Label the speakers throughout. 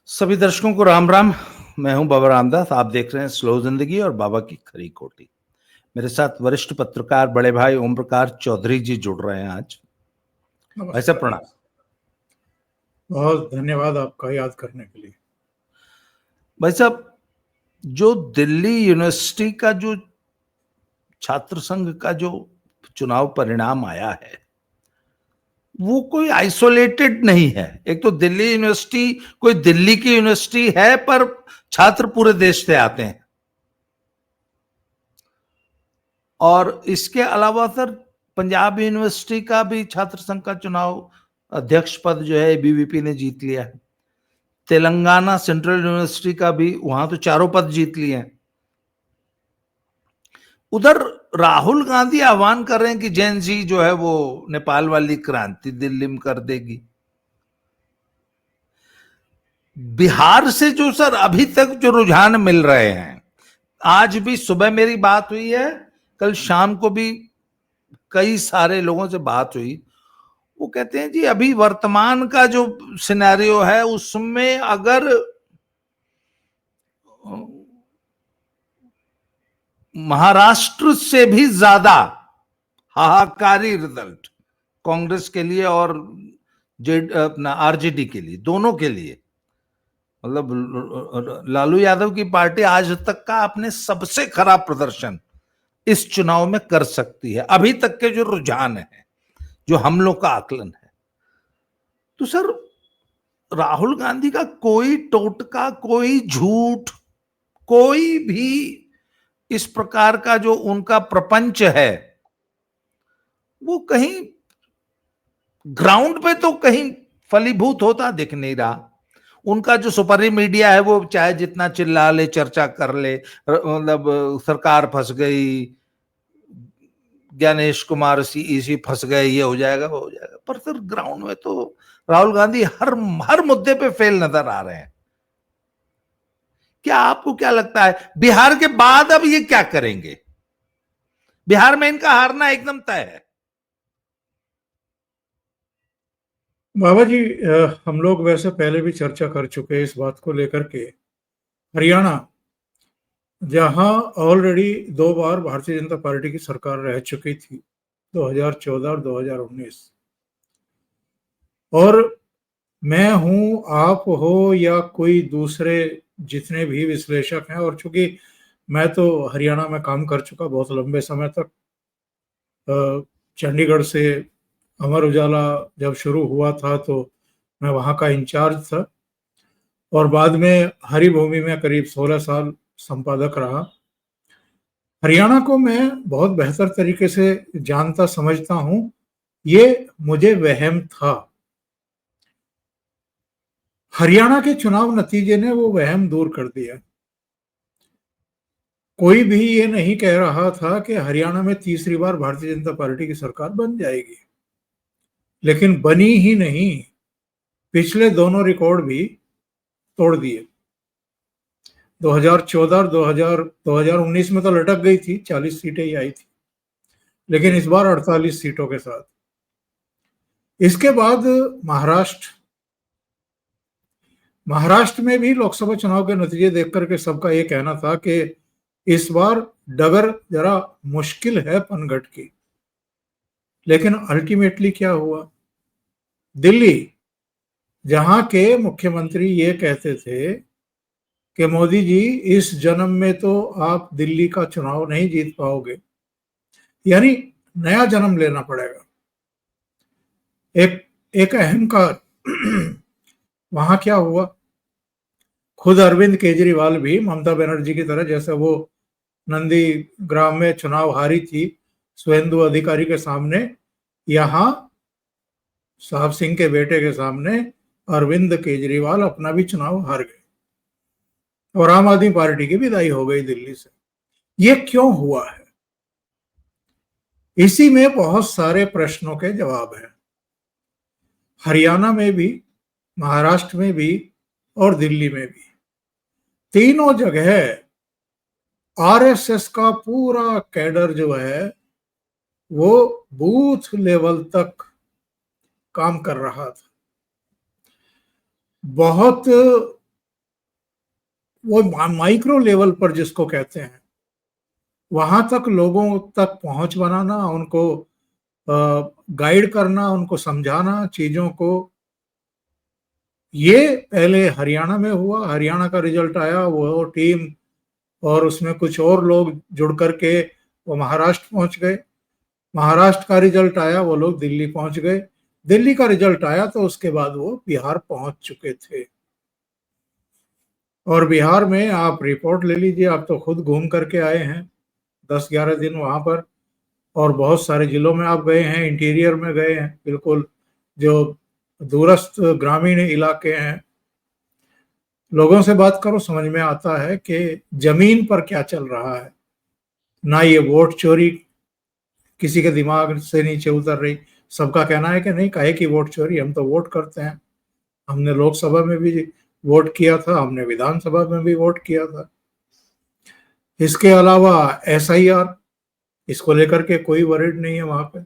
Speaker 1: सभी दर्शकों को राम राम। मैं हूं बाबा रामदास। आप देख रहे हैं स्लो जिंदगी और बाबा की खरी खोटी। मेरे साथ वरिष्ठ पत्रकार बड़े भाई ओम प्रकाश चौधरी जी जुड़ रहे हैं आज। भाई साहब प्रणाम।
Speaker 2: बहुत धन्यवाद आपका याद करने के लिए।
Speaker 1: भाई साहब, जो दिल्ली यूनिवर्सिटी का जो छात्र संघ का जो चुनाव परिणाम आया है वो कोई आइसोलेटेड नहीं है। एक तो दिल्ली यूनिवर्सिटी कोई दिल्ली की यूनिवर्सिटी है, पर छात्र पूरे देश से आते हैं। और इसके अलावा सर, पंजाब यूनिवर्सिटी का भी छात्र संघ का चुनाव अध्यक्ष पद जो है एबीवीपी ने जीत लिया है। तेलंगाना सेंट्रल यूनिवर्सिटी का भी, वहां तो चारों पद जीत लिए हैं। उधर राहुल गांधी आह्वान कर रहे हैं कि जैन जी जो है वो नेपाल वाली क्रांति दिल्ली में कर देगी। बिहार से जो सर अभी तक जो रुझान मिल रहे हैं, आज भी सुबह मेरी बात हुई है, कल शाम को भी कई सारे लोगों से बात हुई। वो कहते हैं जी अभी वर्तमान का जो सिनेरियो है उसमें अगर महाराष्ट्र से भी ज्यादा हाहाकारी रिजल्ट कांग्रेस के लिए और अपना आरजेडी के लिए, दोनों के लिए, मतलब लालू यादव की पार्टी आज तक का अपने सबसे खराब प्रदर्शन इस चुनाव में कर सकती है, अभी तक के जो रुझान है, जो हम लोग का आकलन है। तो सर, राहुल गांधी का कोई टोटका, कोई झूठ, कोई भी इस प्रकार का जो उनका प्रपंच है वो कहीं ग्राउंड पे तो कहीं फलीभूत होता दिख नहीं रहा। उनका जो सुपर मीडिया है वो चाहे जितना चिल्ला ले, चर्चा कर ले, मतलब सरकार फंस गई, ज्ञानेश कुमार इसी फंस गए, ये हो जाएगा वो हो जाएगा, पर सर ग्राउंड में तो राहुल गांधी हर मुद्दे पे फेल नजर आ रहे हैं। क्या आपको क्या लगता है बिहार के बाद अब ये क्या करेंगे? बिहार में इनका हारना एकदम तय है।
Speaker 2: बाबा जी, हम लोग वैसे पहले भी चर्चा कर चुके हैं इस बात को लेकर के। हरियाणा, जहां ऑलरेडी 2 बार भारतीय जनता पार्टी की सरकार रह चुकी थी, 2014 और 2019, और मैं हूं, आप हो या कोई दूसरे जितने भी विश्लेषक हैं, और चूंकि मैं तो हरियाणा में काम कर चुका बहुत लंबे समय तक, चंडीगढ़ से अमर उजाला जब शुरू हुआ था तो मैं वहाँ का इंचार्ज था, और बाद में हरि भूमि में करीब 16 साल संपादक रहा। हरियाणा को मैं बहुत बेहतर तरीके से जानता समझता हूँ। ये मुझे वहम था, हरियाणा के चुनाव नतीजे ने वो वहम दूर कर दिया। कोई भी ये नहीं कह रहा था कि हरियाणा में तीसरी बार भारतीय जनता पार्टी की सरकार बन जाएगी, लेकिन बनी ही नहीं, पिछले दोनों रिकॉर्ड भी तोड़ दिए। 2014 और 2019 में तो लटक गई थी, 40 सीटें ही आई थी, लेकिन इस बार 48 सीटों के साथ। इसके बाद महाराष्ट्र में भी लोकसभा चुनाव के नतीजे देख करके सबका ये कहना था कि इस बार डगर जरा मुश्किल है पनघट की, लेकिन अल्टीमेटली क्या हुआ? दिल्ली, जहां के मुख्यमंत्री ये कहते थे कि मोदी जी इस जन्म में तो आप दिल्ली का चुनाव नहीं जीत पाओगे, यानी नया जन्म लेना पड़ेगा। एक अहंकार वहां क्या हुआ? खुद अरविंद केजरीवाल भी ममता बनर्जी की तरह, जैसे वो नंदी ग्राम में चुनाव हारी थी सुवेंदु अधिकारी के सामने, यहां साहब सिंह के बेटे के सामने अरविंद केजरीवाल अपना भी चुनाव हार गए और आम आदमी पार्टी की विदाई हो गई दिल्ली से। ये क्यों हुआ है? इसी में बहुत सारे प्रश्नों के जवाब हैं। हरियाणा में भी, महाराष्ट्र में भी और दिल्ली में भी, तीनों जगह आरएसएस का पूरा कैडर जो है वो बूथ लेवल तक काम कर रहा था। बहुत वो माइक्रो लेवल पर जिसको कहते हैं, वहां तक लोगों तक पहुंच बनाना, उनको गाइड करना, उनको समझाना चीजों को, ये पहले हरियाणा में हुआ। हरियाणा का रिजल्ट आया, वो टीम और उसमें कुछ और लोग जुड़ करके वो महाराष्ट्र पहुंच गए। महाराष्ट्र का रिजल्ट आया, वो लोग दिल्ली पहुंच गए। दिल्ली का रिजल्ट आया तो उसके बाद वो बिहार पहुंच चुके थे। और बिहार में आप रिपोर्ट ले लीजिए, आप तो खुद घूम करके आए हैं 10-11 दिन वहां पर, और बहुत सारे जिलों में आप गए हैं, इंटीरियर में गए हैं, बिल्कुल जो दूरस्थ ग्रामीण इलाके हैं। लोगों से बात करो, समझ में आता है कि जमीन पर क्या चल रहा है। ना ये वोट चोरी किसी के दिमाग से नीचे उतर रही। सबका कहना है कि नहीं, काहे की वोट चोरी, हम तो वोट करते हैं, हमने लोकसभा में भी वोट किया था, हमने विधानसभा में भी वोट किया था। इसके अलावा SIR, इसको लेकर के कोई वरीड नहीं है वहां पे,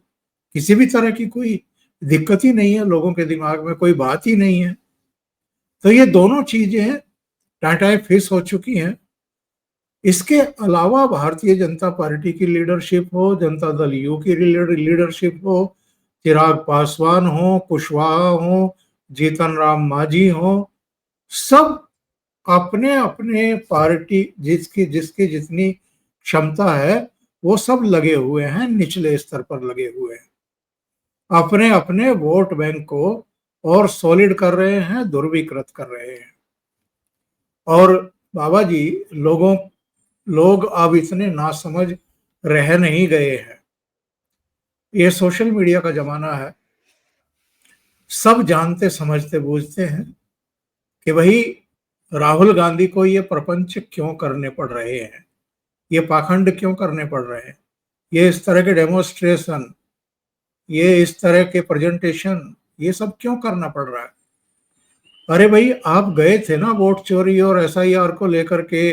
Speaker 2: किसी भी तरह की कोई दिक्कत ही नहीं है, लोगों के दिमाग में कोई बात ही नहीं है। तो ये दोनों चीजें टाटा फिक्स हो चुकी हैं। इसके अलावा भारतीय जनता पार्टी की लीडरशिप हो, जनता दल यू की लीडरशिप हो, चिराग पासवान हो, कुशवाहा हो, जीतन राम मांझी हो, सब अपने अपने पार्टी जिसकी जिसकी जितनी क्षमता है वो सब लगे हुए हैं, निचले स्तर पर लगे हुए हैं, अपने अपने वोट बैंक को और सॉलिड कर रहे हैं, ध्रुवीकृत कर रहे हैं। और बाबा जी, लोग अब इतने नासमझ रह नहीं गए हैं। ये सोशल मीडिया का जमाना है, सब जानते समझते बूझते हैं कि भाई राहुल गांधी को ये प्रपंच क्यों करने पड़ रहे हैं, ये पाखंड क्यों करने पड़ रहे हैं, ये इस तरह के डेमोन्स्ट्रेशन, ये इस तरह के प्रेजेंटेशन, ये सब क्यों करना पड़ रहा है। अरे भाई, आप गए थे ना वोट चोरी और SIR को लेकर के,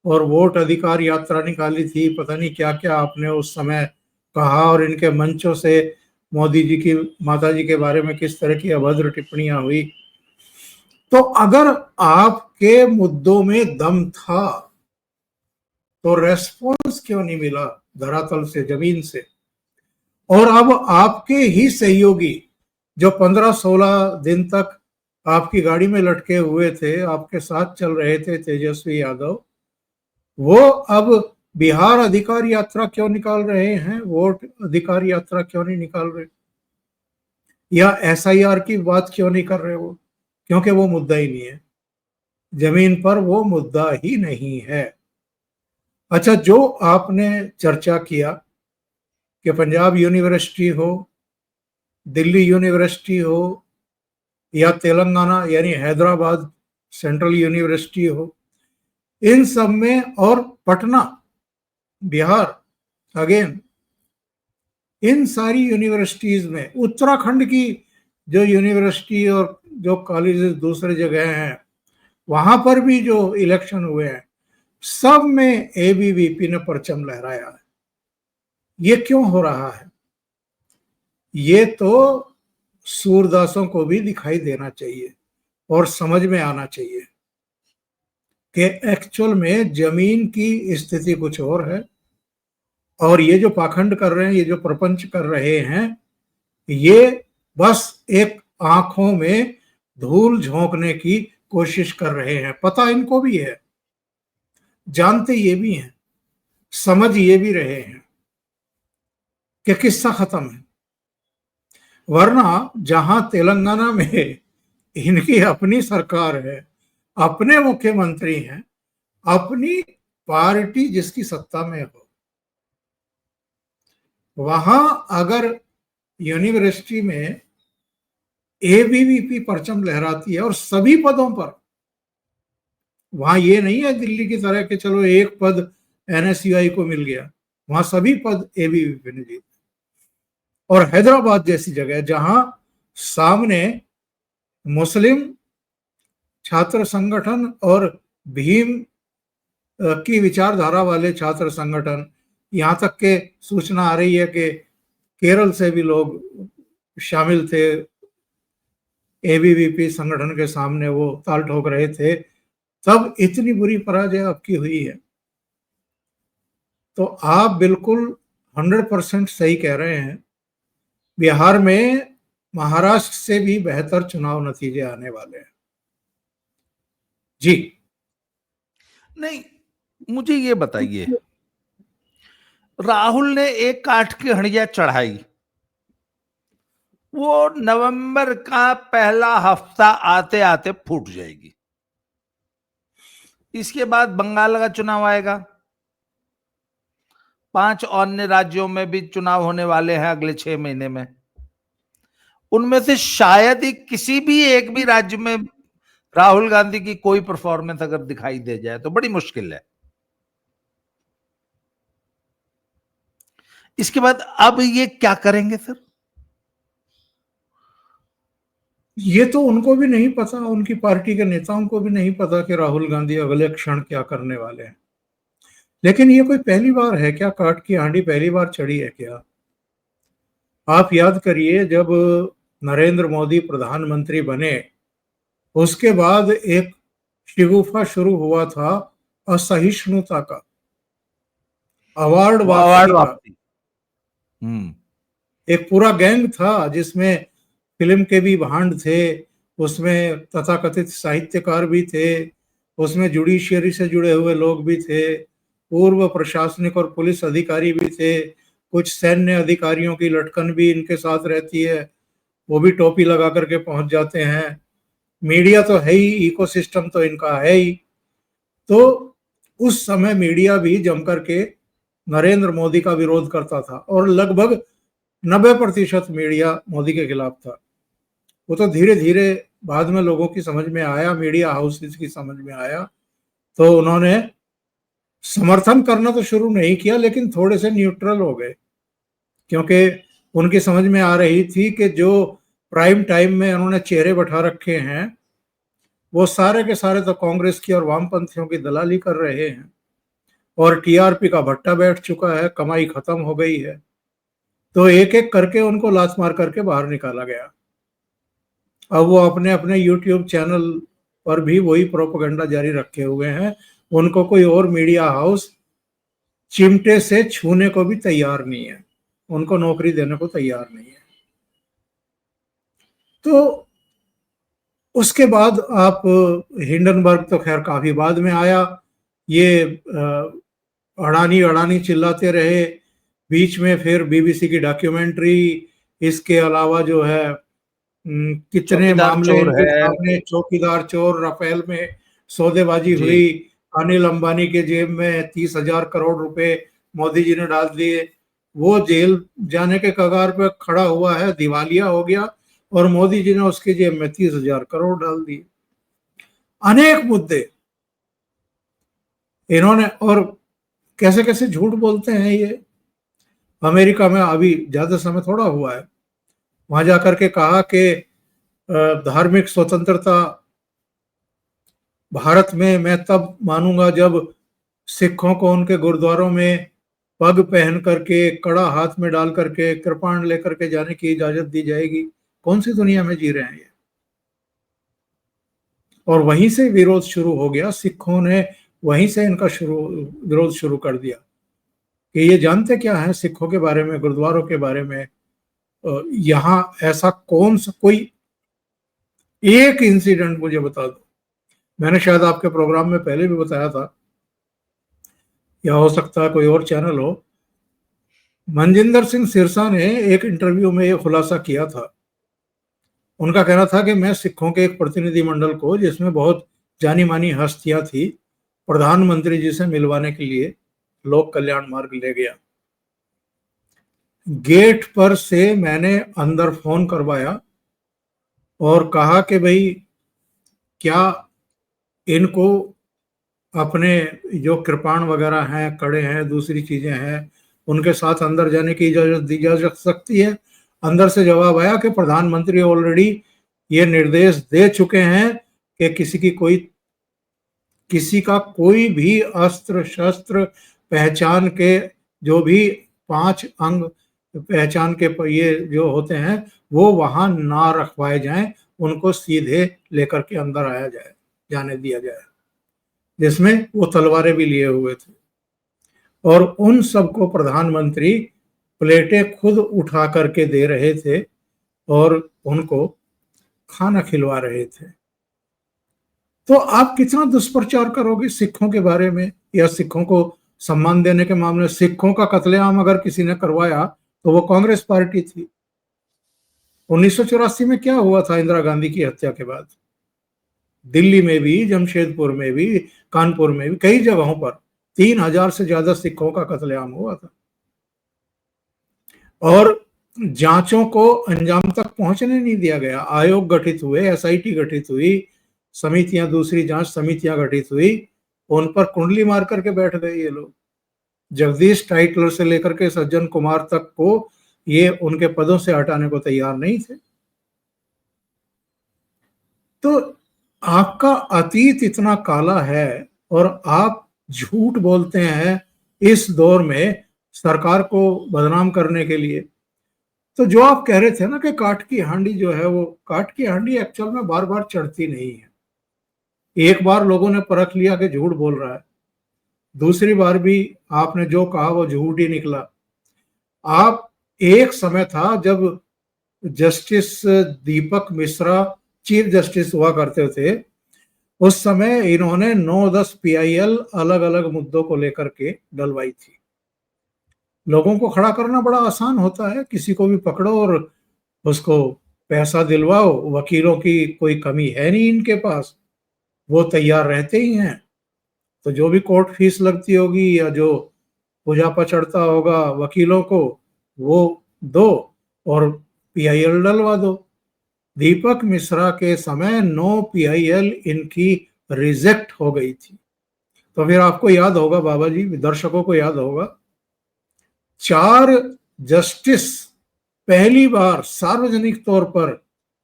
Speaker 2: और वोट अधिकार यात्रा निकाली थी, पता नहीं क्या क्या आपने उस समय कहा, और इनके मंचों से मोदी जी की माता जी के बारे में किस तरह की अभद्र टिप्पणियां हुई। तो अगर आपके मुद्दों में दम था तो रेस्पॉन्स क्यों नहीं मिला धरातल से, जमीन से। और अब आपके ही सहयोगी जो 15-16 दिन तक आपकी गाड़ी में लटके हुए थे, आपके साथ चल रहे थे, तेजस्वी यादव, वो अब बिहार अधिकार यात्रा क्यों निकाल रहे हैं, वोट अधिकार यात्रा क्यों नहीं निकाल रहे, या SIR की बात क्यों नहीं कर रहे वो, क्योंकि वो मुद्दा ही नहीं है, जमीन पर वो मुद्दा ही नहीं है। अच्छा, जो आपने चर्चा किया कि पंजाब यूनिवर्सिटी हो, दिल्ली यूनिवर्सिटी हो, या तेलंगाना यानी हैदराबाद सेंट्रल यूनिवर्सिटी हो, इन सब में, और पटना बिहार अगेन, इन सारी यूनिवर्सिटीज में, उत्तराखंड की जो यूनिवर्सिटी और जो कॉलेजेस दूसरे जगह हैं वहां पर भी जो इलेक्शन हुए हैं, सब में ABVP ने परचम लहराया है। ये क्यों हो रहा है? ये तो सूरदासों को भी दिखाई देना चाहिए और समझ में आना चाहिए कि एक्चुअल में जमीन की स्थिति कुछ और है, और ये जो पाखंड कर रहे हैं, ये जो प्रपंच कर रहे हैं, ये बस एक आंखों में धूल झोंकने की कोशिश कर रहे हैं। पता इनको भी है, जानते ये भी हैं, समझ ये भी रहे हैं कि किस्सा खत्म है। वरना जहां तेलंगाना में इनकी अपनी सरकार है, अपने मुख्यमंत्री हैं, अपनी पार्टी जिसकी सत्ता में हो, वहां अगर यूनिवर्सिटी में ABVP परचम लहराती है और सभी पदों पर, वहां ये नहीं है दिल्ली की तरह कि चलो एक पद NSUI को मिल गया, वहां सभी पद ABVP ने जीते। और हैदराबाद जैसी जगह जहां सामने मुस्लिम छात्र संगठन और भीम की विचारधारा वाले छात्र संगठन, यहां तक के सूचना आ रही है कि केरल से भी लोग शामिल थे, ABVP संगठन के सामने वो ताल ठोक रहे थे तब इतनी बुरी पराजय आपकी हुई है। तो आप बिल्कुल 100% सही कह रहे हैं। बिहार में महाराष्ट्र से भी बेहतर चुनाव नतीजे आने वाले हैं। जी।
Speaker 1: नहीं, मुझे ये बताइए, राहुल ने एक काठ की हंडिया चढ़ाई, वो नवंबर का पहला हफ्ता आते आते फूट जाएगी। इसके बाद बंगाल का चुनाव आएगा, 5 अन्य राज्यों में भी चुनाव होने वाले हैं अगले 6 महीने में। उनमें से शायद ही किसी भी एक भी राज्य में राहुल गांधी की कोई परफॉर्मेंस अगर दिखाई दे जाए तो बड़ी मुश्किल है। इसके बाद अब ये क्या करेंगे सर?
Speaker 2: ये तो उनको भी नहीं पता, उनकी पार्टी के नेताओं को भी नहीं पता कि राहुल गांधी अगले क्षण क्या करने वाले हैं। लेकिन ये कोई पहली बार है क्या? काठ की हांडी पहली बार चढ़ी है क्या? आप याद करिए, जब नरेंद्र मोदी प्रधानमंत्री बने उसके बाद एक शिगुफा शुरू हुआ था असहिष्णुता का, अवार्ड
Speaker 1: अवार्ड
Speaker 2: वापसी का।
Speaker 1: वापसी। हम्म।
Speaker 2: एक पूरा गैंग था जिसमें फिल्म के भी भांड थे, उसमें तथाकथित साहित्यकार भी थे, उसमें जुडिशियरी से जुड़े हुए लोग भी थे, पूर्व प्रशासनिक और पुलिस अधिकारी भी थे, कुछ सैन्य अधिकारियों की लटकन भी इनके साथ रहती है, वो भी टोपी लगा करके पहुंच जाते हैं। मीडिया तो है ही, इकोसिस्टम तो इनका है ही। तो उस समय मीडिया भी जम करके नरेंद्र मोदी का विरोध करता था और लगभग 90% मीडिया मोदी के खिलाफ था। वो तो धीरे धीरे बाद में लोगों की समझ में आया, मीडिया हाउसेस की समझ में आया, तो उन्होंने समर्थन करना तो शुरू नहीं किया, लेकिन थोड़े से न्यूट्रल हो गए, क्योंकि उनकी समझ में आ रही थी कि जो प्राइम टाइम में उन्होंने चेहरे बैठा रखे हैं वो सारे के सारे तो कांग्रेस की और वामपंथियों की दलाली कर रहे हैं, और टीआरपी का भट्टा बैठ चुका है, कमाई खत्म हो गई है। तो एक एक करके उनको लात मार करके बाहर निकाला गया। अब वो अपने अपने यूट्यूब चैनल पर भी वही प्रोपेगेंडा जारी रखे हुए हैं। उनको कोई और मीडिया हाउस चिमटे से छूने को भी तैयार नहीं है, उनको नौकरी देने को तैयार नहीं है। तो उसके बाद आप हिंडनबर्ग तो खैर काफी बाद में आया। ये अडानी अडानी चिल्लाते रहे, बीच में फिर बीबीसी की डॉक्यूमेंट्री, इसके अलावा जो है कितने
Speaker 1: चौकीदार
Speaker 2: मामले
Speaker 1: चोर
Speaker 2: इनके
Speaker 1: है।
Speaker 2: सामने, चौकीदार चोर, राफेल में सौदेबाजी
Speaker 1: जी।
Speaker 2: हुई, अनिल अंबानी के जेब में 30,000 करोड़ रुपए मोदी जी ने डाल दिए, वो जेल जाने के कगार पे खड़ा हुआ है, दिवालिया हो गया, और मोदी जी ने उसके जेब में 30,000 करोड़ डाल दिए। अनेक मुद्दे इन्होंने, और कैसे कैसे झूठ बोलते हैं ये। अमेरिका में अभी ज्यादा समय थोड़ा हुआ है, वहां जाकर के कहा कि धार्मिक स्वतंत्रता भारत में मैं तब मानूंगा जब सिखों को उनके गुरुद्वारों में पग पहन करके, कड़ा हाथ में डाल करके, कृपाण लेकर के जाने की इजाजत दी जाएगी। कौन सी दुनिया में जी रहे हैं ये? और वहीं से विरोध शुरू हो गया, सिखों ने वहीं से इनका विरोध शुरू कर दिया कि ये जानते क्या है सिखों के बारे में, गुरुद्वारों के बारे में। यहाँ ऐसा कौन सा कोई एक इंसिडेंट मुझे बता दो। मैंने शायद आपके प्रोग्राम में पहले भी बताया था, या हो सकता है कोई और चैनल हो। मनजिंदर सिंह सिरसा ने एक इंटरव्यू में ये खुलासा किया था। उनका कहना था कि मैं सिखों के एक प्रतिनिधिमंडल को, जिसमें बहुत जानी मानी हस्तियां थी, प्रधानमंत्री जी से मिलवाने के लिए लोक कल्याण मार्ग ले गया। गेट पर से मैंने अंदर फोन करवाया और कहा कि भाई क्या इनको अपने जो कृपाण वगैरह हैं, कड़े हैं, दूसरी चीजें हैं, उनके साथ अंदर जाने की इजाजत दी जा सकती है? अंदर से जवाब आया कि प्रधानमंत्री ऑलरेडी ये निर्देश दे चुके हैं कि किसी का कोई भी अस्त्र शस्त्र पहचान के, जो भी 5 अंग पहचान के ये जो होते हैं, वो वहां ना रखवाए जाएं, उनको सीधे लेकर के अंदर आया जाए, जाने दिया जाए। जिसमें वो तलवारें भी लिए हुए थे, और उन सबको प्रधानमंत्री प्लेटें खुद उठा करके दे रहे थे और उनको खाना खिलवा रहे थे। तो आप कितना दुष्प्रचार करोगे सिखों के बारे में, या सिखों को सम्मान देने के मामले में? सिखों का कत्लेआम अगर किसी ने करवाया तो वो कांग्रेस पार्टी थी। 1984 में क्या हुआ था इंदिरा गांधी की हत्या के बाद? दिल्ली में भी, जमशेदपुर में भी, कानपुर में भी, कई जगहों पर 3000 से ज्यादा सिखों का कत्लेआम हुआ था, और जांचों को अंजाम तक पहुंचने नहीं दिया गया। आयोग गठित हुए, एसआईटी गठित हुई, समितियां, दूसरी जांच समितियां गठित हुई, उन पर कुंडली मार करके बैठ गए ये लोग। जगदीश टाइटलर से लेकर के सज्जन कुमार तक को ये उनके पदों से हटाने को तैयार नहीं थे। तो आपका अतीत इतना काला है और आप झूठ बोलते हैं इस दौर में सरकार को बदनाम करने के लिए। तो जो आप कह रहे थे ना कि काठ की हांडी जो है, वो काठ की हांडी एक्चुअल में बार बार चढ़ती नहीं है। एक बार लोगों ने परख लिया कि झूठ बोल रहा है, दूसरी बार भी आपने जो कहा वो झूठ ही निकला। आप, एक समय था जब जस्टिस दीपक मिश्रा चीफ जस्टिस हुआ करते थे, उस समय इन्होंने 9-10 पीआईएल अलग अलग मुद्दों को लेकर के डलवाई थी। लोगों को खड़ा करना बड़ा आसान होता है, किसी को भी पकड़ो और उसको पैसा दिलवाओ। वकीलों की कोई कमी है नहीं इनके पास, वो तैयार रहते ही हैं। तो जो भी कोर्ट फीस लगती होगी या जो पुजापा चढ़ता होगा वकीलों को, वो दो और पीआईएल डलवा दो। दीपक मिश्रा के समय 9 पीआईएल इनकी रिजेक्ट हो गई थी। तो फिर आपको याद होगा बाबा जी, दर्शकों को याद होगा, 4 जस्टिस पहली बार सार्वजनिक तौर पर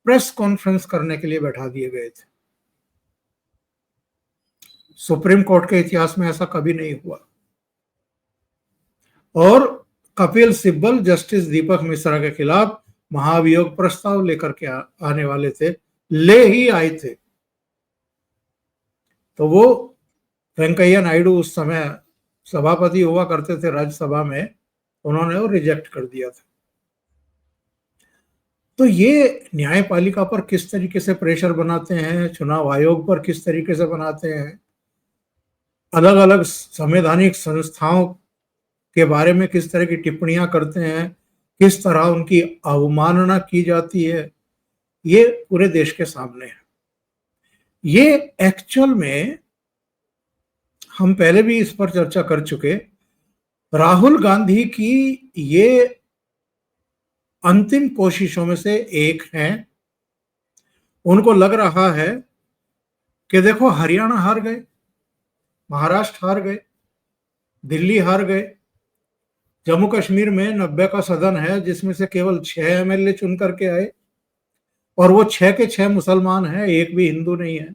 Speaker 2: प्रेस कॉन्फ्रेंस करने के लिए बैठा दिए गए थे। सुप्रीम कोर्ट के इतिहास में ऐसा कभी नहीं हुआ। और कपिल सिब्बल जस्टिस दीपक मिश्रा के खिलाफ महाभियोग प्रस्ताव लेकर के आने वाले थे, ले ही आए थे। तो वो वेंकैया नायडू उस समय सभापति हुआ करते थे राज्यसभा में, उन्होंने वो रिजेक्ट कर दिया था। तो ये न्यायपालिका पर किस तरीके से प्रेशर बनाते हैं, चुनाव आयोग पर किस तरीके से बनाते हैं, अलग अलग संवैधानिक संस्थाओं के बारे में किस तरह की टिप्पणियां करते हैं, किस तरह उनकी अवमानना की जाती है, ये पूरे देश के सामने है। ये एक्चुअल में हम पहले भी इस पर चर्चा कर चुके। राहुल गांधी की ये अंतिम कोशिशों में से एक है। उनको लग रहा है कि देखो, हरियाणा हार गए, महाराष्ट्र हार गए, दिल्ली हार गए, जम्मू कश्मीर में 90 का सदन है जिसमें से केवल 6 एमएलए चुन करके आए, और वो 6 के 6 मुसलमान हैं, एक भी हिंदू नहीं है।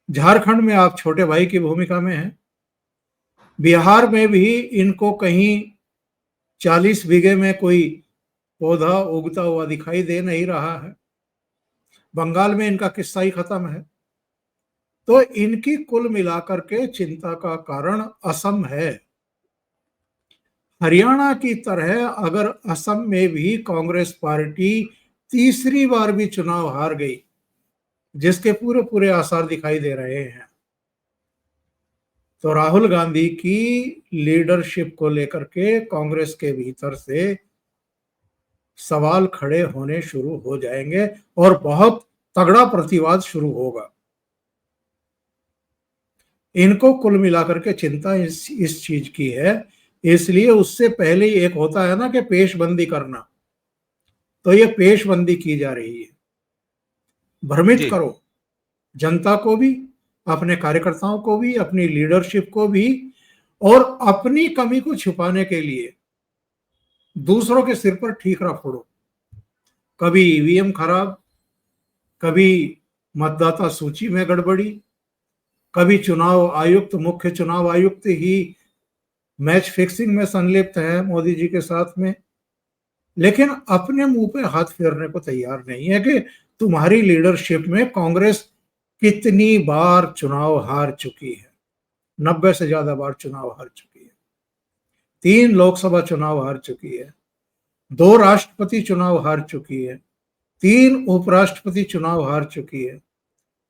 Speaker 2: झारखंड में आप छोटे भाई की भूमिका में हैं। बिहार में भी इनको कहीं 40 बीघे में कोई पौधा उगता हुआ दिखाई दे नहीं रहा है। बंगाल में इनका किस्सा ही खत्म है। तो इनकी कुल मिलाकर के चिंता का कारण असम है। हरियाणा की तरह अगर असम में भी कांग्रेस पार्टी तीसरी बार भी चुनाव हार गई, जिसके पूरे पूरे आसार दिखाई दे रहे हैं, तो राहुल गांधी की लीडरशिप को लेकर के कांग्रेस के भीतर से सवाल खड़े होने शुरू हो जाएंगे और बहुत तगड़ा प्रतिवाद शुरू होगा। इनको कुल मिलाकर के चिंता इस चीज की है। इसलिए उससे पहले ही एक होता है ना कि पेशबंदी करना, तो ये पेशबंदी की जा रही है। भ्रमित करो जनता को भी, अपने कार्यकर्ताओं को भी, अपनी लीडरशिप को भी, और अपनी कमी को छुपाने के लिए दूसरों के सिर पर ठीकरा फोड़ो। कभी ईवीएम खराब, कभी मतदाता सूची में गड़बड़ी, कभी चुनाव आयुक्त, मुख्य चुनाव आयुक्त ही मैच फिक्सिंग में संलिप्त है मोदी जी के साथ में, लेकिन अपने मुंह पे हाथ फेरने को तैयार नहीं है कि तुम्हारी लीडरशिप में कांग्रेस कितनी बार चुनाव हार चुकी है, 90 से ज्यादा बार चुनाव हार चुकी है, 3 लोकसभा चुनाव हार चुकी है, 2 राष्ट्रपति चुनाव हार चुकी है, 3 उपराष्ट्रपति चुनाव हार चुकी है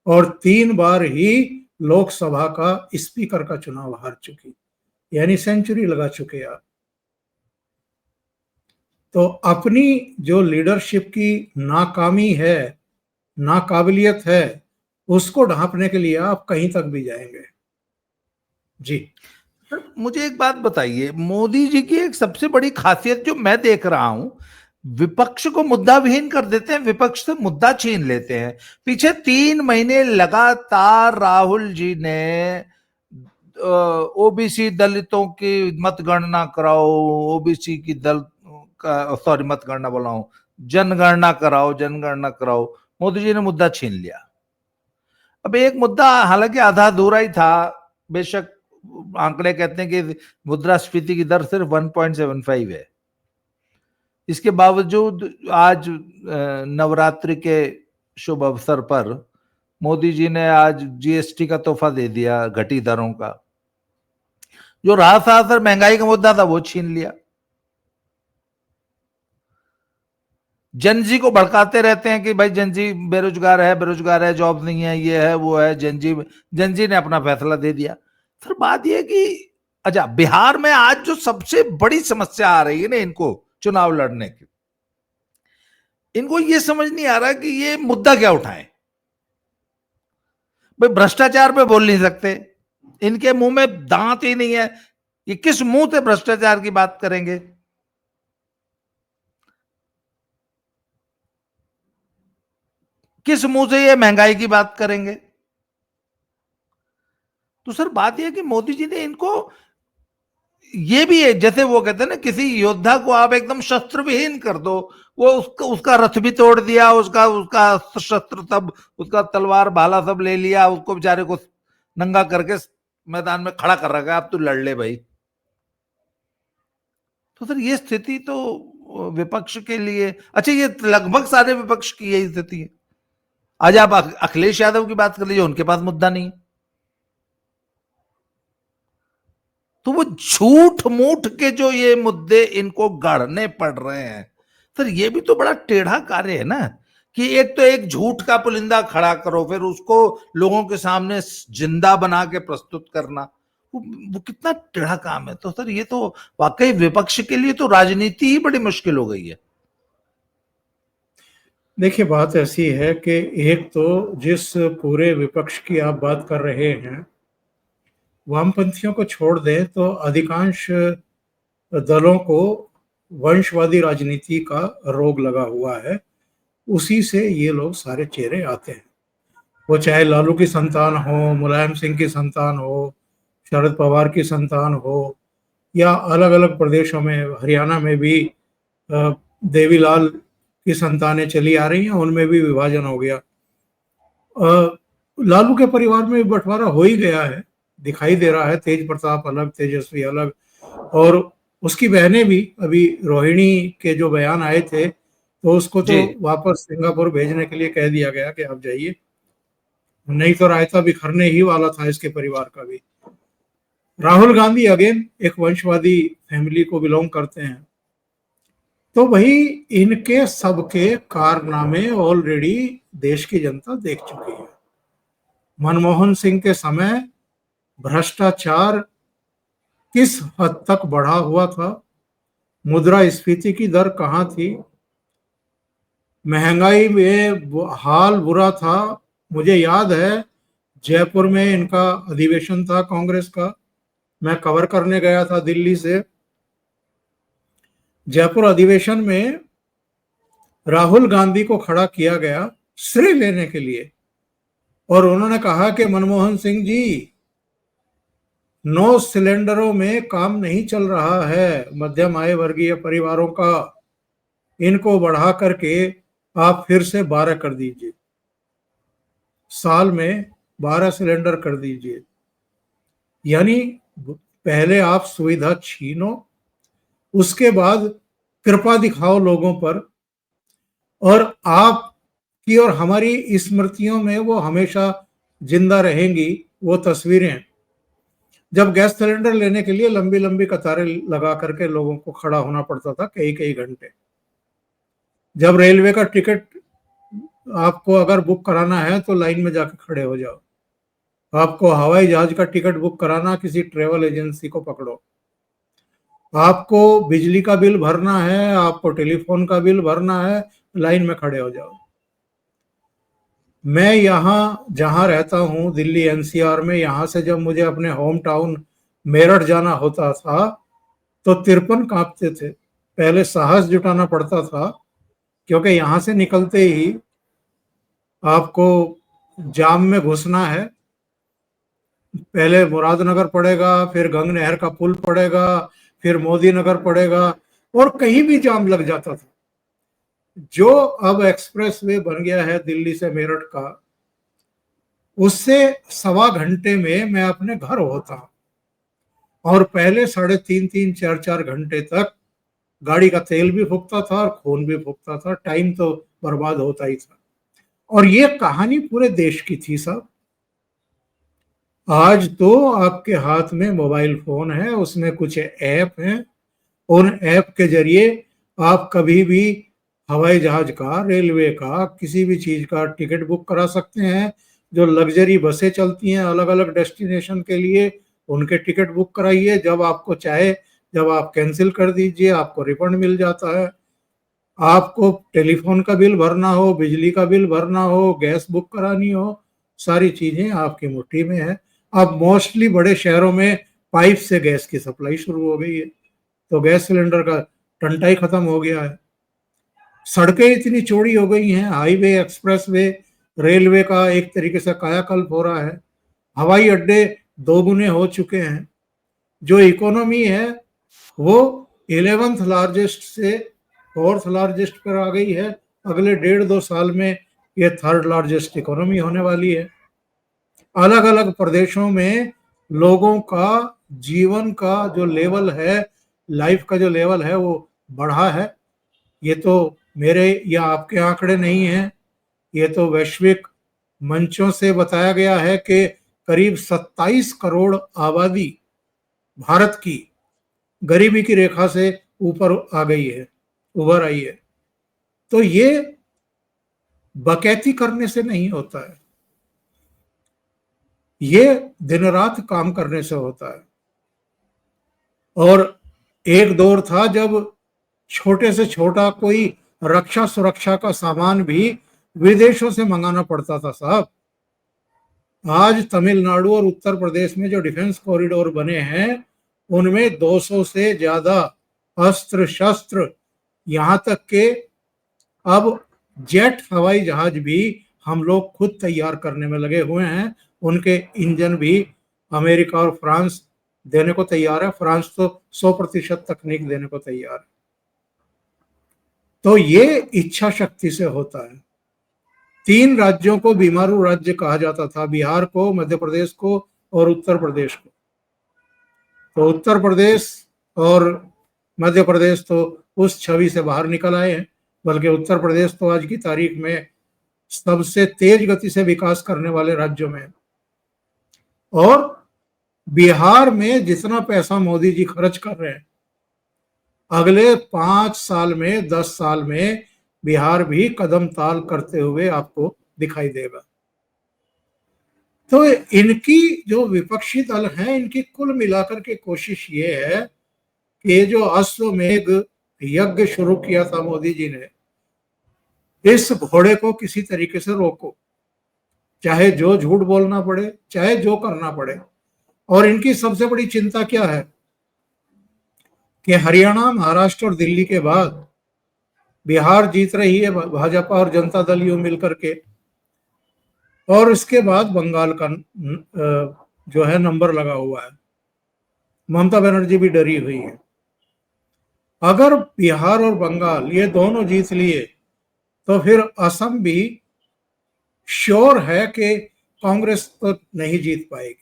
Speaker 2: और 3 बार ही लोकसभा का स्पीकर का चुनाव हार चुकी, यानी सेंचुरी लगा चुके आप। तो अपनी जो लीडरशिप की नाकामी है, नाकाबिलियत है, उसको ढांपने के लिए आप कहीं तक भी जाएंगे। जी
Speaker 1: मुझे एक बात बताइए, मोदी जी की एक सबसे बड़ी खासियत जो मैं देख रहा हूं, विपक्ष को मुद्दा विहीन कर देते हैं, विपक्ष से मुद्दा छीन लेते हैं। पीछे 3 महीने लगातार राहुल जी ने ओबीसी दलितों की मतगणना कराओ, ओबीसी की दल का, सॉरी मतगणना बोला हूं, जनगणना कराओ, जनगणना कराओ, मोदी जी ने मुद्दा छीन लिया। अब एक मुद्दा हालांकि आधा अधूरा ही था, बेशक आंकड़े कहते हैं कि मुद्रास्फीति की दर सिर्फ 1.75 है। इसके बावजूद आज नवरात्रि के शुभ अवसर पर मोदी जी ने आज जीएसटी का तोहफा दे दिया, घटी दरों का। जो रहा था सर महंगाई का मुद्दा था, वो छीन लिया। जनजी को भड़काते रहते हैं कि भाई जनजी बेरोजगार है, जॉब नहीं है, ये है वो है। जनजी ने अपना फैसला दे दिया। सर बात यह कि अच्छा, बिहार में आज जो सबसे बड़ी समस्या आ रही है ना इनको चुनाव लड़ने की, इनको ये समझ नहीं आ रहा कि ये मुद्दा क्या उठाएं। भाई भ्रष्टाचार पे बोल नहीं सकते, इनके मुंह में दांत ही नहीं है, ये किस मुंह से भ्रष्टाचार की बात करेंगे। किस मुंह से ये महंगाई की बात करेंगे। तो सर बात यह कि मोदी जी ने इनको, ये भी है जैसे वो कहते हैं ना, किसी योद्धा को आप एकदम शस्त्र विहीन कर दो, वो उसका रथ भी तोड़ दिया, उसका शस्त्र सब, उसका तलवार भाला सब ले लिया, उसको बेचारे को नंगा करके मैदान में खड़ा कर रखा है, अब तू लड़ ले भाई। तो सर ये स्थिति तो विपक्ष के लिए, अच्छा ये लगभग सारे विपक्ष की यही स्थिति है। आज आप अखिलेश यादव की बात कर लीजिए, उनके पास मुद्दा नहीं। तो वो झूठ मूठ के जो ये मुद्दे इनको गढ़ने पड़ रहे हैं, सर ये भी तो बड़ा टेढ़ा कार्य है ना, कि एक झूठ का पुलिंदा खड़ा करो, फिर उसको लोगों के सामने जिंदा बना के प्रस्तुत करना, वो कितना टेढ़ा काम है। तो सर ये तो वाकई विपक्ष के लिए तो राजनीति ही बड़ी मुश्किल हो गई है।
Speaker 2: देखिए बात ऐसी है कि एक तो जिस पूरे विपक्ष की आप बात कर रहे हैं, वामपंथियों को छोड़ दें तो अधिकांश दलों को वंशवादी राजनीति का रोग लगा हुआ है, उसी से ये लोग सारे चेहरे आते हैं। वो चाहे लालू की संतान हो, मुलायम सिंह की संतान हो, शरद पवार की संतान हो, या अलग अलग प्रदेशों में, हरियाणा में भी देवीलाल की संतानें चली आ रही हैं, उनमें भी विभाजन हो गया। लालू के परिवार में भी बंटवारा हो ही गया है, दिखाई दे रहा है, तेज प्रताप अलग, तेजस्वी अलग, और उसकी बहनें भी, अभी रोहिणी के जो बयान आए थे तो उसको तो वापस सिंगापुर भेजने के लिए कह दिया गया कि आप जाइए, नहीं तो रायता बिखरने ही वाला था इसके परिवार का भी। राहुल गांधी अगेन एक वंशवादी फैमिली को बिलोंग करते हैं। तो भाई इनके सबके कारनामे ऑलरेडी देश की जनता देख चुकी है। मनमोहन सिंह के समय भ्रष्टाचार किस हद तक बढ़ा हुआ था, मुद्रास्फीति की दर कहां थी, महंगाई में हाल बुरा था। मुझे याद है जयपुर में इनका अधिवेशन था कांग्रेस का, मैं कवर करने गया था दिल्ली से। जयपुर अधिवेशन में राहुल गांधी को खड़ा किया गया श्रेय लेने के लिए, और उन्होंने कहा कि मनमोहन सिंह जी, 9 सिलेंडरों में काम नहीं चल रहा है मध्यम आय वर्गीय परिवारों का, इनको बढ़ा करके आप फिर से 12 कर दीजिए, साल में 12 सिलेंडर कर दीजिए। यानी पहले आप सुविधा छीनो, उसके बाद कृपा दिखाओ लोगों पर, और आपकी और हमारी स्मृतियों में वो हमेशा जिंदा रहेंगी वो तस्वीरें, जब गैस सिलेंडर लेने के लिए लंबी लंबी कतारें लगा करके लोगों को खड़ा होना पड़ता था कई कई घंटे। जब रेलवे का टिकट आपको अगर बुक कराना है तो लाइन में जाकर खड़े हो जाओ। आपको हवाई जहाज का टिकट बुक कराना, किसी ट्रेवल एजेंसी को पकड़ो। आपको बिजली का बिल भरना है, आपको टेलीफोन का बिल भरना है, लाइन में खड़े हो जाओ। मैं यहाँ जहाँ रहता हूँ दिल्ली एनसीआर में, यहाँ से जब मुझे अपने होम टाउन मेरठ जाना होता था तो 53 कांपते थे। पहले साहस जुटाना पड़ता था, क्योंकि यहाँ से निकलते ही आपको जाम में घुसना है। पहले मुरादनगर पड़ेगा, फिर गंग नहर का पुल पड़ेगा, फिर मोदी नगर पड़ेगा, और कहीं भी जाम लग जाता था। जो अब एक्सप्रेस वे बन गया है दिल्ली से मेरठ का, उससे 1.25 घंटे में मैं अपने घर होता हूं, और पहले 3.5 4 घंटे तक गाड़ी का तेल भी फूकता था और खून भी फूकता था। टाइम तो बर्बाद होता ही था। और ये कहानी पूरे देश की थी साहब। आज तो आपके हाथ में मोबाइल फोन है, उसमें कुछ ऐप हैं, उन ऐप के जरिए आप कभी भी हवाई जहाज का, रेलवे का, किसी भी चीज का टिकट बुक करा सकते हैं। जो लग्जरी बसें चलती हैं अलग अलग डेस्टिनेशन के लिए, उनके टिकट बुक कराइए। जब आपको चाहे, जब आप कैंसिल कर दीजिए, आपको रिफंड मिल जाता है। आपको टेलीफोन का बिल भरना हो, बिजली का बिल भरना हो, गैस बुक करानी हो, सारी चीजें आपकी मुट्ठी में है। अब मोस्टली बड़े शहरों में पाइप से गैस की सप्लाई शुरू हो गई है, तो गैस सिलेंडर का टंटा ही खत्म हो गया है। सड़कें इतनी चौड़ी हो गई हैं, हाईवे, एक्सप्रेसवे, रेलवे का एक तरीके से कायाकल्प हो रहा है। हवाई अड्डे दोगुने हो चुके हैं। जो इकोनॉमी है वो 11th लार्जेस्ट से 4th लार्जेस्ट पर आ गई है। अगले 1.5-2 साल में ये 3rd लार्जेस्ट इकोनॉमी होने वाली है। अलग अलग प्रदेशों में लोगों का जीवन का जो लेवल है, लाइफ का जो लेवल है, वो बढ़ा है। ये तो मेरे या आपके आंकड़े नहीं हैं, ये तो वैश्विक मंचों से बताया गया है कि करीब 27 करोड़ आबादी भारत की गरीबी की रेखा से ऊपर आ गई है, उभर आई है। तो ये बकैती करने से नहीं होता है, ये दिन रात काम करने से होता है। और एक दौर था जब छोटे से छोटा कोई रक्षा सुरक्षा का सामान भी विदेशों से मंगाना पड़ता था साहब। आज तमिलनाडु और उत्तर प्रदेश में जो डिफेंस कॉरिडोर बने हैं, उनमें 200 से ज्यादा अस्त्र शस्त्र, यहां तक के अब जेट हवाई जहाज भी हम लोग खुद तैयार करने में लगे हुए हैं। उनके इंजन भी अमेरिका और फ्रांस देने को तैयार है। फ्रांस तो 100% तकनीक देने को तैयार है। तो ये इच्छा शक्ति से होता है। 3 राज्यों को बीमारू राज्य कहा जाता था, बिहार को, मध्य प्रदेश को और उत्तर प्रदेश को। तो उत्तर प्रदेश और मध्य प्रदेश तो उस छवि से बाहर निकल आए हैं, बल्कि उत्तर प्रदेश तो आज की तारीख में सबसे तेज गति से विकास करने वाले राज्यों में। और बिहार में जितना पैसा मोदी जी खर्च कर रहे हैं, अगले 5 साल में, 10 साल में बिहार भी कदम ताल करते हुए आपको दिखाई देगा। तो इनकी जो विपक्षी दल हैं, इनकी कुल मिलाकर के कोशिश ये है कि ये जो अश्वमेध यज्ञ शुरू किया था मोदी जी ने, इस घोड़े को किसी तरीके से रोको, चाहे जो झूठ बोलना पड़े, चाहे जो करना पड़े। और इनकी सबसे बड़ी चिंता क्या है कि हरियाणा, महाराष्ट्र और दिल्ली के बाद बिहार जीत रही है भाजपा और जनता दल यू मिलकर के, और इसके बाद बंगाल का जो है नंबर लगा हुआ है। ममता बनर्जी भी डरी हुई है। अगर बिहार और बंगाल ये दोनों जीत लिए तो फिर असम भी श्योर है कि कांग्रेस तो नहीं जीत पाएगी।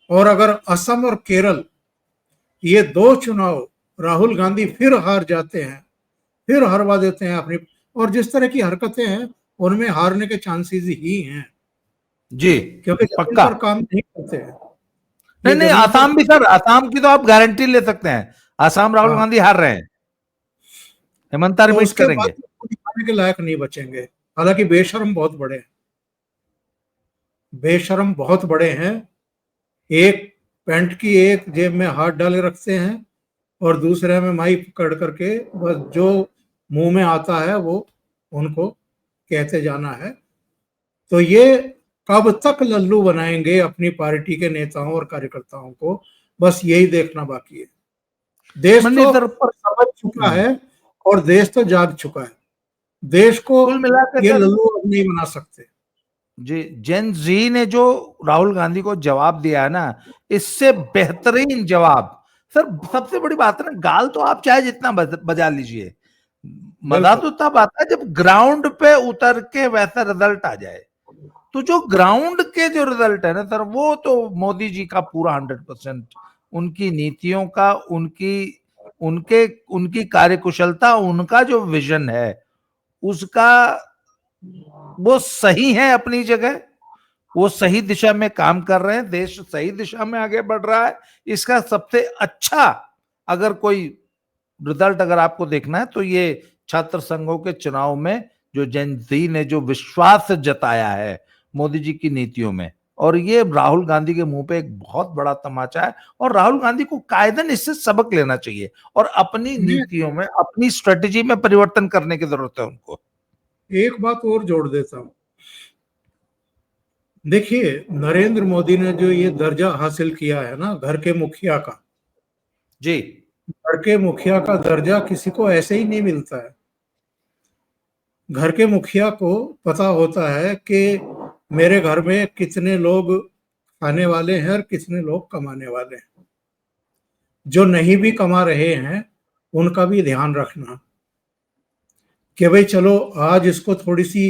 Speaker 2: और अगर असम और केरल ये 2 चुनाव राहुल गांधी फिर हार जाते हैं, फिर हरवा देते हैं अपनी, और जिस तरह की हरकतें हैं उनमें हारने के चांसेस ही हैं।
Speaker 1: जी,
Speaker 2: क्योंकि जमीन
Speaker 1: पक्का।
Speaker 2: पर काम नहीं करते हैं।
Speaker 1: नहीं
Speaker 2: ये
Speaker 1: नहीं,
Speaker 2: जमीन पर
Speaker 1: आसाम भी सर, आसाम की तो आप गारंटी ले सकते हैं, आसाम राहुल
Speaker 2: हाँ,
Speaker 1: गांधी हार रहे हैं, हेमंता
Speaker 2: तो
Speaker 1: रिपीट
Speaker 2: उसके बाद
Speaker 1: करेंगे।
Speaker 2: वो दिखाने के लायक नहीं बचेंगे। हालांकि बेशर्म बहुत बड़े हैं, बेशर्म बहुत बड़े हैं। एक पैंट की एक जेब में हाथ डाले रखते हैं और दूसरे में माइक पकड़ करके बस जो मुंह में आता है वो उनको कहते जाना है। तो ये कब तक लल्लू बनाएंगे अपनी पार्टी के नेताओं और कार्यकर्ताओं को, बस यही देखना बाकी है। देश
Speaker 1: मंडी
Speaker 2: तो
Speaker 1: सर पर
Speaker 2: समझ चुका है और देश तो जाग चुका है। देश को
Speaker 1: कुल मिलाकर
Speaker 2: ये
Speaker 1: सर,
Speaker 2: लल्लू अब नहीं बना सकते।
Speaker 1: जी, जेन जी ने जो राहुल गांधी को जवाब दिया है ना, इससे बेहतरीन जवाब सर। सबसे बड़ी बात है ना, गाल तो आप चाहे जितना बजा लीजिए, मजा
Speaker 2: बिल्कुल
Speaker 1: तो तब आता है जब ग्राउंड पे उतर के वैसा रिजल्ट आ जाए। तो जो ग्राउंड के जो रिजल्ट है ना सर, वो तो मोदी जी का पूरा 100%, उनकी नीतियों का, उनकी उनके उनकी कार्यकुशलता, उनका जो विजन है उसका, वो सही है अपनी जगह, वो सही दिशा में काम कर रहे हैं, देश सही दिशा में आगे बढ़ रहा है। इसका सबसे अच्छा अगर कोई रिजल्ट अगर आपको देखना है तो ये छात्र संघों के चुनाव में जो जेन जी ने जो विश्वास जताया है मोदी जी की नीतियों में, और ये राहुल गांधी के मुंह पे एक बहुत बड़ा तमाचा है। और राहुल गांधी को कायदन इससे सबक लेना चाहिए और अपनी
Speaker 2: मैं
Speaker 1: नीतियों में, अपनी स्ट्रेटेजी में परिवर्तन करने की जरूरत है उनको।
Speaker 2: एक बात और जोड़ देता हूं। देखिए, नरेंद्र मोदी ने जो ये दर्जा हासिल किया है ना घर के मुखिया का,
Speaker 1: जी
Speaker 2: घर के मुखिया का दर्जा किसी को ऐसे ही नहीं मिलता है। घर के मुखिया को पता होता है कि मेरे घर में कितने लोग खाने वाले हैं और कितने लोग कमाने वाले हैं। जो नहीं भी कमा रहे हैं उनका भी ध्यान रखना कि भाई चलो आज इसको थोड़ी सी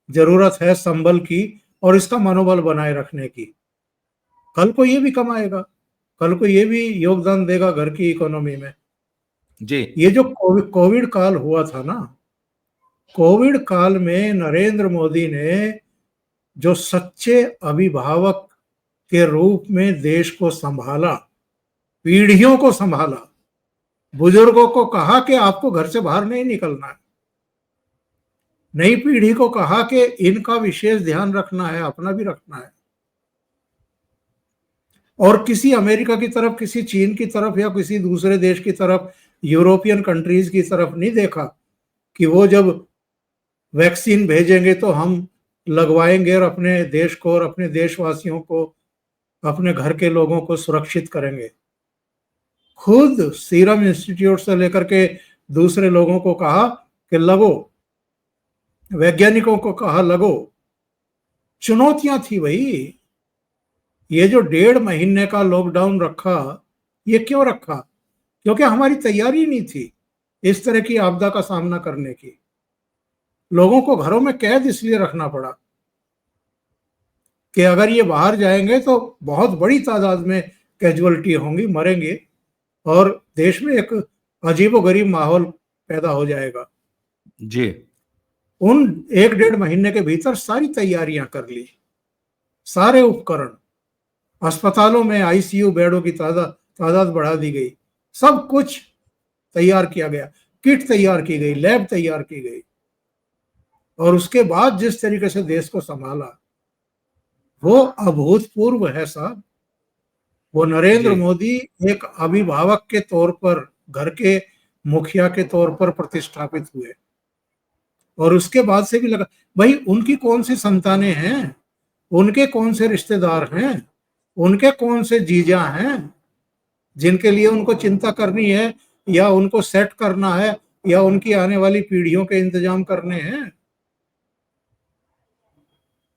Speaker 2: जरूरत है संबल की और इसका मनोबल बनाए रखने की। कल को ये भी कमाएगा, कल को ये भी योगदान देगा घर की इकोनॉमी में।
Speaker 1: जी
Speaker 2: ये जो कोविड काल हुआ था ना, कोविड काल में नरेंद्र मोदी ने जो सच्चे अभिभावक के रूप में देश को संभाला, पीढ़ियों को संभाला, बुजुर्गों को कहा कि आपको घर से बाहर नहीं निकलना है, नई पीढ़ी को कहा कि इनका विशेष ध्यान रखना है, अपना भी रखना है। और किसी अमेरिका की तरफ, किसी चीन की तरफ या किसी दूसरे देश की तरफ, यूरोपियन कंट्रीज की तरफ नहीं देखा कि वो जब वैक्सीन भेजेंगे तो हम लगवाएंगे और अपने देश को और अपने देशवासियों को, अपने घर के लोगों को सुरक्षित करेंगे। खुद सीरम इंस्टीट्यूट से लेकर के दूसरे लोगों को कहा कि लगो, वैज्ञानिकों को कहा लगो। चुनौतियां थी भाई। ये जो 1.5 महीने का लॉकडाउन रखा, ये क्यों रखा? क्योंकि हमारी तैयारी नहीं थी इस तरह की आपदा का सामना करने की। लोगों को घरों में कैद इसलिए रखना पड़ा कि अगर ये बाहर जाएंगे तो बहुत बड़ी तादाद में कैजुअलिटी होंगी, मरेंगे और देश में एक अजीबोगरीब माहौल पैदा हो जाएगा।
Speaker 1: जी
Speaker 2: उन 1-1.5 महीने के भीतर सारी तैयारियां कर ली, सारे उपकरण, अस्पतालों में आईसीयू बेडों की तादाद बढ़ा दी गई, सब कुछ तैयार किया गया, किट तैयार की गई, लैब तैयार की गई। और उसके बाद जिस तरीके से देश को संभाला वो अभूतपूर्व है साहब। वो नरेंद्र
Speaker 1: जी
Speaker 2: मोदी एक अभिभावक के तौर पर, घर के मुखिया के तौर पर प्रतिष्ठापित हुए और उसके बाद से भी लगा भाई उनकी कौन सी संतानें हैं, उनके कौन से रिश्तेदार हैं, उनके कौन से जीजा हैं जिनके लिए उनको चिंता करनी है या उनको सेट करना है या उनकी आने वाली पीढ़ियों के इंतजाम करने हैं।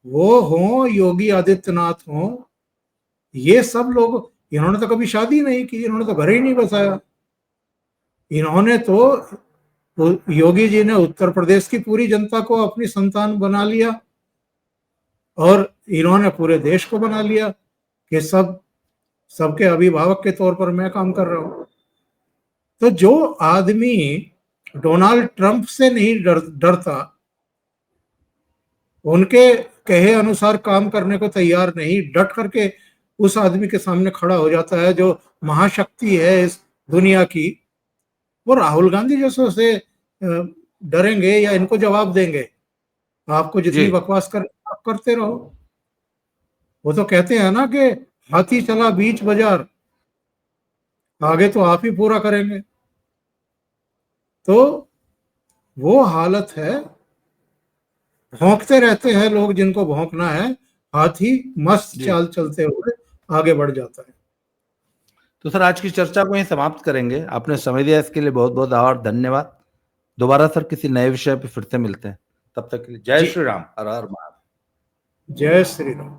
Speaker 2: वो हों योगी आदित्यनाथ हों, ये सब लोग, इन्होंने तो कभी शादी नहीं की, इन्होंने तो घर ही नहीं बसाया। इन्होंने तो योगी जी ने उत्तर प्रदेश की पूरी जनता को अपनी संतान बना लिया और इन्होंने पूरे देश को बना लिया कि सबके अभिभावक के तौर पर मैं काम कर रहा हूं। तो जो आदमी डोनाल्ड ट्रंप से नहीं डरता, उनके कहे अनुसार काम करने को तैयार नहीं, डट करके उस आदमी के सामने खड़ा हो जाता है जो महाशक्ति है इस दुनिया की, वो राहुल गांधी जैसों से डरेंगे या इनको जवाब देंगे? आपको जितनी
Speaker 1: जी।
Speaker 2: बकवास कर आप करते रहो। वो तो कहते हैं ना कि हाथी चला बीच बाजार, आगे तो आप ही पूरा करेंगे। तो वो हालत है, भौंकते रहते हैं लोग जिनको भौंकना है, हाथी मस्त
Speaker 1: जी।
Speaker 2: चाल चलते हुए आगे बढ़ जाता है।
Speaker 1: तो सर आज की चर्चा को यहीं समाप्त करेंगे। आपने समय दिया इसके लिए बहुत बहुत आभार, धन्यवाद। दोबारा सर किसी नए विषय पे फिर से मिलते हैं, तब तक के लिए जय
Speaker 2: जी,
Speaker 1: श्री राम, हर हर महादेव।
Speaker 2: जय श्री राम।